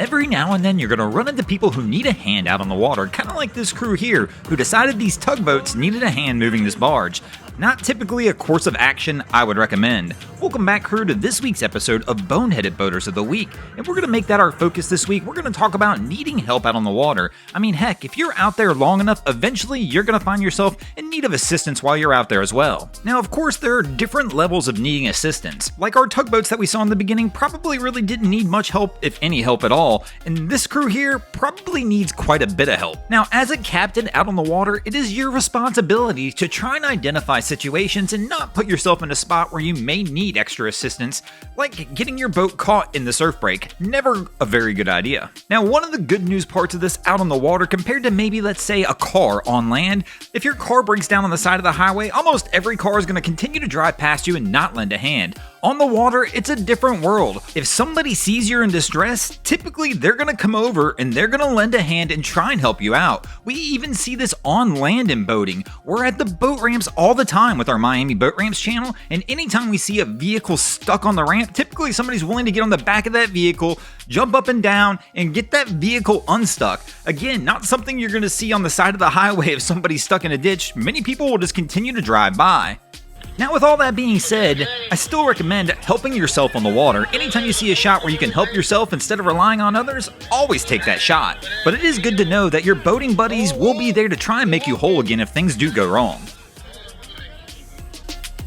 Every now and then you're going to run into people who need a hand out on the water, kind of like this crew here, who decided these tugboats needed a hand moving this barge. Not typically a course of action I would recommend. Welcome back, crew, to this week's episode of Boneheaded Boaters of the Week, and we're going to make that our focus this week. We're going to talk about needing help out on the water. I mean, heck, if you're out there long enough, eventually you're going to find yourself in need of assistance while you're out there as well. Now, of course, there are different levels of needing assistance. Like our tugboats that we saw in the beginning probably really didn't need much help, if any help at all, and this crew here probably needs quite a bit of help. Now, as a captain out on the water, it is your responsibility to try and identify situations and not put yourself in a spot where you may need extra assistance, like getting your boat caught in the surf break. Never a very good idea. Now, one of the good news parts of this out on the water compared to maybe, let's say, a car on land, if your car breaks down on the side of the highway, almost every car is going to continue to drive past you and not lend a hand. On the water, it's a different world. If somebody sees you're in distress, typically they're going to come over and they're going to lend a hand and try and help you out. We even see this on land in boating. We're at the boat ramps all the time with our Miami Boat Ramps channel, and anytime we see a vehicle stuck on the ramp, typically somebody's willing to get on the back of that vehicle, jump up and down, and get that vehicle unstuck. Again, not something you're going to see on the side of the highway if somebody's stuck in a ditch. Many people will just continue to drive by. Now, with all that being said, I still recommend helping yourself on the water. Anytime you see a shot where you can help yourself instead of relying on others, always take that shot. But it is good to know that your boating buddies will be there to try and make you whole again if things do go wrong.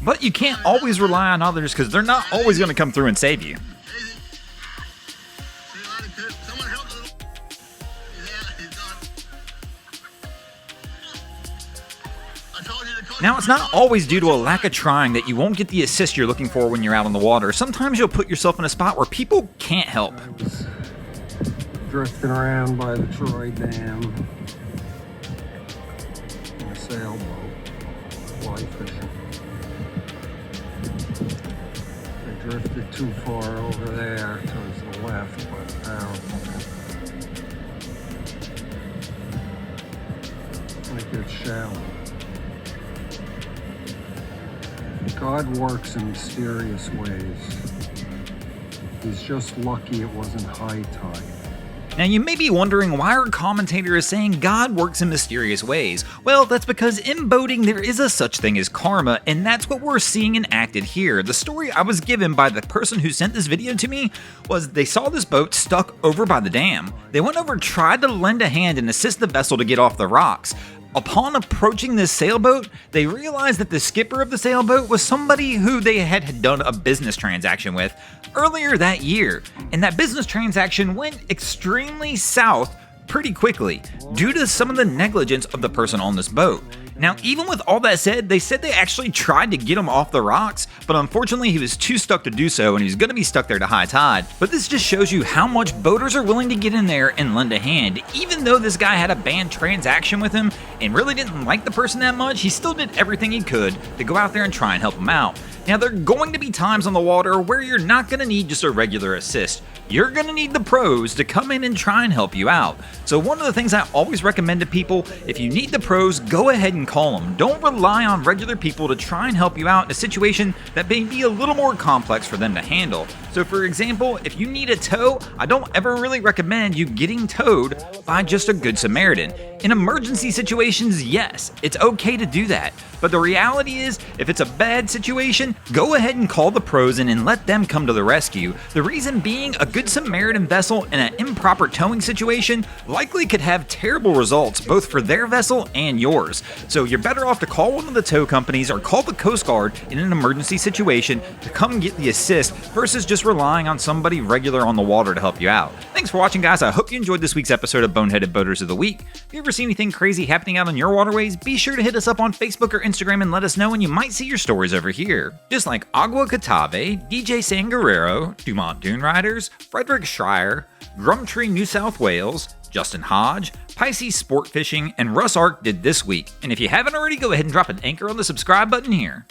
But you can't always rely on others because they're not always going to come through and save you. Now, it's not always due to a lack of trying that you won't get the assist you're looking for when you're out on the water. Sometimes you'll put yourself in a spot where people can't help. I was drifting around by the Troy Dam in a sailboat, fly fishing. I drifted too far over there towards the left by the power plant. And it gets shallow. God works in mysterious ways. He's just lucky it wasn't high tide. Now, you may be wondering why our commentator is saying God works in mysterious ways. Well, that's because in boating there is a such thing as karma, and that's what we're seeing enacted here. The story I was given by the person who sent this video to me was they saw this boat stuck over by the dam. They went over, tried to lend a hand and assist the vessel to get off the rocks. Upon approaching this sailboat, they realized that the skipper of the sailboat was somebody who they had done a business transaction with earlier that year, and that business transaction went extremely south pretty quickly due to some of the negligence of the person on this boat. Now, even with all that said, they said they actually tried to get him off the rocks, but unfortunately he was too stuck to do so, and he's going to be stuck there to high tide. But this just shows you how much boaters are willing to get in there and lend a hand. Even though this guy had a bad transaction with him and really didn't like the person that much, he still did everything he could to go out there and try and help him out. Now, there are going to be times on the water where you're not going to need just a regular assist. You're going to need the pros to come in and try and help you out. So one of the things I always recommend to people, if you need the pros, go ahead and call them. Don't rely on regular people to try and help you out in a situation that may be a little more complex for them to handle. So for example, if you need a tow, I don't ever really recommend you getting towed by just a good Samaritan. In emergency situations, yes, it's okay to do that. But the reality is, if it's a bad situation, go ahead and call the pros in and let them come to the rescue. The reason being, a good Samaritan vessel in an improper towing situation likely could have terrible results both for their vessel and yours. So you're better off to call one of the tow companies or call the Coast Guard in an emergency situation to come get the assist versus just relying on somebody regular on the water to help you out. Thanks for watching, guys. I hope you enjoyed this week's episode of Boneheaded Boaters of the Week. If you ever see anything crazy happening out on your waterways, be sure to hit us up on Facebook or Instagram and let us know, and you might see your stories over here. Just like Agua Catave, DJ San Guerrero, Dumont Dune Riders, Frederick Schreier, Grumtree, New South Wales, Justin Hodge, Pisces Sport Fishing, and Russ Ark did this week. And if you haven't already, go ahead and drop an anchor on the subscribe button here.